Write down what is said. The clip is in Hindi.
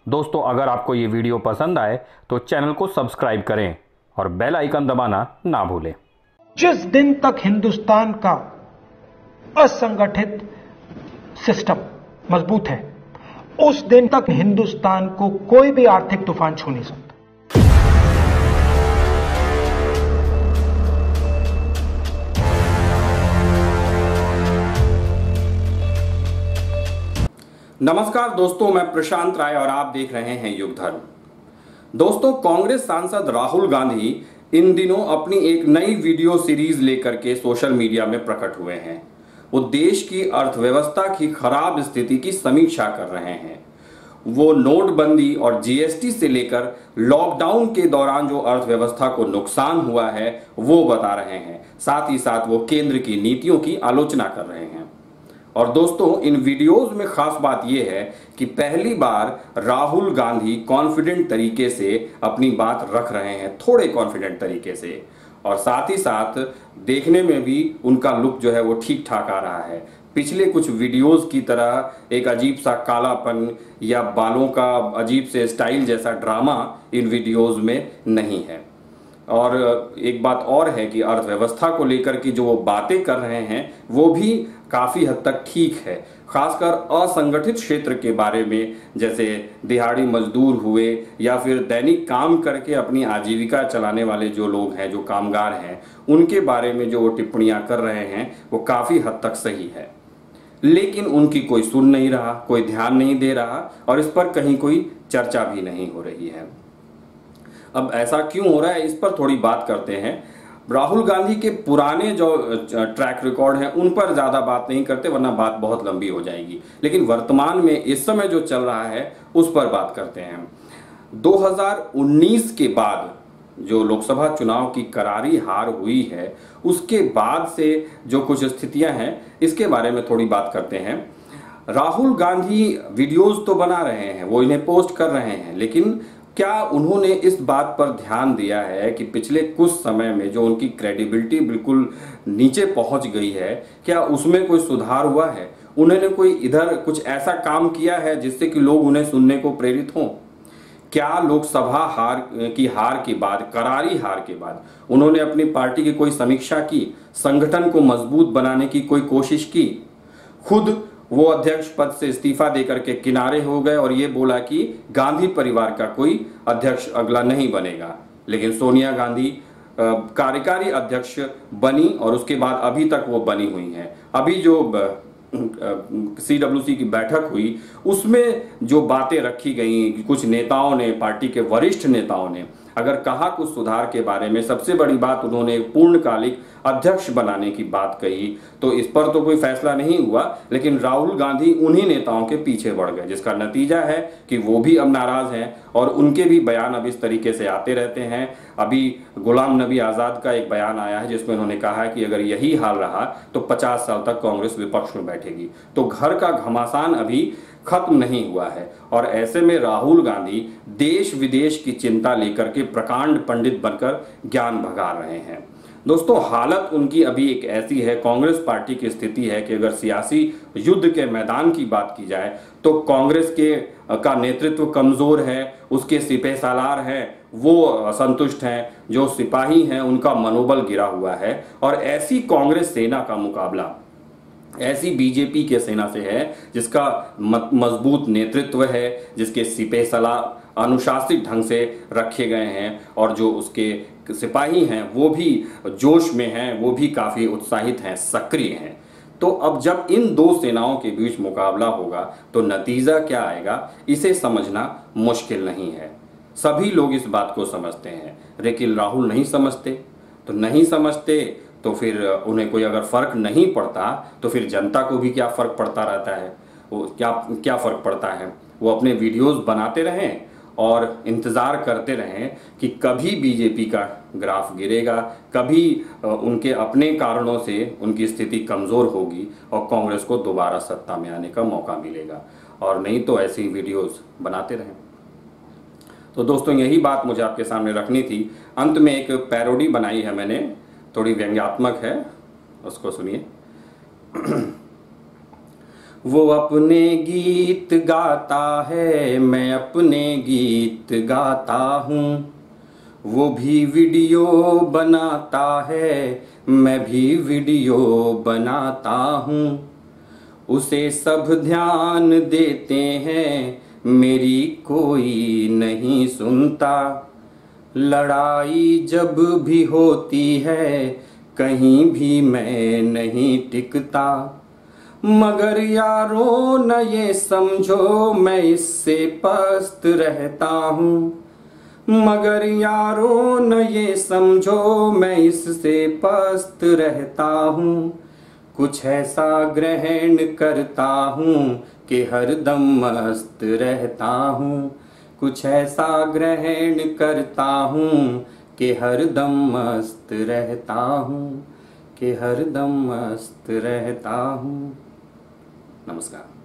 दोस्तों, अगर आपको ये वीडियो पसंद आए तो चैनल को सब्सक्राइब करें और बेल आइकन दबाना ना भूलें। जिस दिन तक हिंदुस्तान का असंगठित सिस्टम मजबूत है, उस दिन तक हिंदुस्तान को कोई भी आर्थिक तूफान छू नहीं सकता। नमस्कार दोस्तों, मैं प्रशांत राय और आप देख रहे हैं युग धर्म। दोस्तों, कांग्रेस सांसद राहुल गांधी इन दिनों अपनी एक नई वीडियो सीरीज लेकर के सोशल मीडिया में प्रकट हुए हैं। वो देश की अर्थव्यवस्था की खराब स्थिति की समीक्षा कर रहे हैं। वो नोटबंदी और जीएसटी से लेकर लॉकडाउन के दौरान जो अर्थव्यवस्था को नुकसान हुआ है वो बता रहे हैं। साथ ही साथ वो केंद्र की नीतियों की आलोचना कर रहे हैं। और दोस्तों, इन वीडियोस में खास बात यह है कि पहली बार राहुल गांधी कॉन्फिडेंट तरीके से अपनी बात रख रहे हैं, थोड़े कॉन्फिडेंट तरीके से, और साथ ही साथ देखने में भी उनका लुक जो है वो ठीक ठाक आ रहा है। पिछले कुछ वीडियोस की तरह एक अजीब सा कालापन या बालों का अजीब से स्टाइल जैसा ड्रामा इन वीडियोस में नहीं है। और एक बात और है कि अर्थव्यवस्था को लेकर की जो वो बातें कर रहे हैं वो भी काफी हद तक ठीक है। खासकर असंगठित क्षेत्र के बारे में, जैसे दिहाड़ी मजदूर हुए या फिर दैनिक काम करके अपनी आजीविका चलाने वाले जो लोग हैं, जो कामगार हैं, उनके बारे में जो वो टिप्पणियां कर रहे हैं वो काफी हद तक सही है। लेकिन उनकी कोई सुन नहीं रहा, कोई ध्यान नहीं दे रहा और इस पर कहीं कोई चर्चा भी नहीं हो रही है। अब ऐसा क्यों हो रहा है, इस पर थोड़ी बात करते हैं। राहुल गांधी के पुराने जो ट्रैक रिकॉर्ड हैं उन पर ज्यादा बात नहीं करते, वरना बात बहुत लंबी हो जाएगी। लेकिन वर्तमान में इस समय जो चल रहा है उस पर बात करते हैं। 2019 के बाद जो लोकसभा चुनाव की करारी हार हुई है, उसके बाद से जो कुछ स्थितियां हैं इसके बारे में थोड़ी बात करते हैं। राहुल गांधी वीडियोज तो बना रहे हैं, वो इन्हें पोस्ट कर रहे हैं, लेकिन क्या उन्होंने इस बात पर ध्यान दिया है कि पिछले कुछ समय में जो उनकी क्रेडिबिलिटी बिल्कुल नीचे पहुंच गई है, क्या उसमें कोई सुधार हुआ है? उन्होंने कोई इधर कुछ ऐसा काम किया है जिससे कि लोग उन्हें सुनने को प्रेरित हों? क्या लोकसभा हार के बाद, करारी हार के बाद, उन्होंने अपनी पार्टी की कोई समीक्षा की, संगठन को मजबूत बनाने की कोई कोशिश की? खुद वो अध्यक्ष पद से इस्तीफा देकर के किनारे हो गए और ये बोला कि गांधी परिवार का कोई अध्यक्ष अगला नहीं बनेगा। लेकिन सोनिया गांधी कार्यकारी अध्यक्ष बनी और उसके बाद अभी तक वो बनी हुई हैं। अभी जो CWC की बैठक हुई उसमें जो बातें रखी गई, कुछ नेताओं ने, पार्टी के वरिष्ठ नेताओं ने अगर कहा कुछ सुधार के बारे में, सबसे बड़ी बात उन्होंने पूर्णकालिक अध्यक्ष बनाने की बात कही, तो इस पर तो कोई फैसला नहीं हुआ। लेकिन राहुल गांधी उन्हीं नेताओं के पीछे बढ़ गए, जिसका नतीजा है कि वो भी अब नाराज हैं और उनके भी बयान अब इस तरीके से आते रहते हैं। अभी गुलाम नबी आजाद का एक बयान आया है जिसमें उन्होंने कहा है कि अगर यही हाल रहा तो 50 साल तक कांग्रेस विपक्ष में बैठेगी। तो घर का घमासान अभी खत्म नहीं हुआ है और ऐसे में राहुल गांधी देश विदेश की चिंता लेकर के प्रकांड पंडित बनकर ज्ञान भगा रहे हैं। दोस्तों, हालत उनकी अभी एक ऐसी है, कांग्रेस पार्टी की स्थिति है कि अगर सियासी युद्ध के मैदान की बात की जाए तो कांग्रेस का नेतृत्व कमजोर है, उसके सिपह सालार हैं वो असंतुष्ट हैं, जो सिपाही हैं उनका मनोबल गिरा हुआ है। और ऐसी कांग्रेस सेना का मुकाबला ऐसी बीजेपी के सेना से है जिसका मजबूत नेतृत्व है, जिसके सिपह सलार अनुशासित ढंग से रखे गए हैं और जो उसके सिपाही हैं वो भी जोश में हैं, वो भी काफी उत्साहित हैं, सक्रिय हैं। तो अब जब इन दो सेनाओं के बीच मुकाबला होगा तो नतीजा क्या आएगा, इसे समझना मुश्किल नहीं है। सभी लोग इस बात को समझते हैं, लेकिन राहुल नहीं समझते। तो नहीं समझते तो फिर उन्हें कोई अगर फर्क नहीं पड़ता तो फिर जनता को भी क्या फर्क पड़ता रहता है? वो क्या फर्क पड़ता है? वो अपने वीडियोस बनाते रहें और इंतजार करते रहें कि कभी बीजेपी का ग्राफ गिरेगा, कभी उनके अपने कारणों से उनकी स्थिति कमजोर होगी और कांग्रेस को दोबारा सत्ता में आने का मौका मिलेगा। और नहीं तो ऐसे ही वीडियोस बनाते रहें। तो दोस्तों, यही बात मुझे आपके सामने रखनी थी। अंत में एक पैरोडी बनाई है मैंने, थोड़ी व्यंग्यात्मक है, उसको सुनिए। वो अपने गीत गाता है, मैं अपने गीत गाता हूँ। वो भी वीडियो बनाता है, मैं भी वीडियो बनाता हूँ। उसे सब ध्यान देते हैं, मेरी कोई नहीं सुनता। लड़ाई जब भी होती है, कहीं भी मैं नहीं टिकता। मगर यारों न ये समझो, मैं इससे पस्त रहता हूँ। मगर यारों न ये समझो, मैं इससे पस्त रहता हूँ। कुछ ऐसा ग्रहण करता हूँ कि हरदम मस्त रहता हूँ। कुछ ऐसा ग्रहण करता हूँ कि हरदम मस्त रहता हूँ, कि हरदम मस्त रहता हूँ। नमस्कार।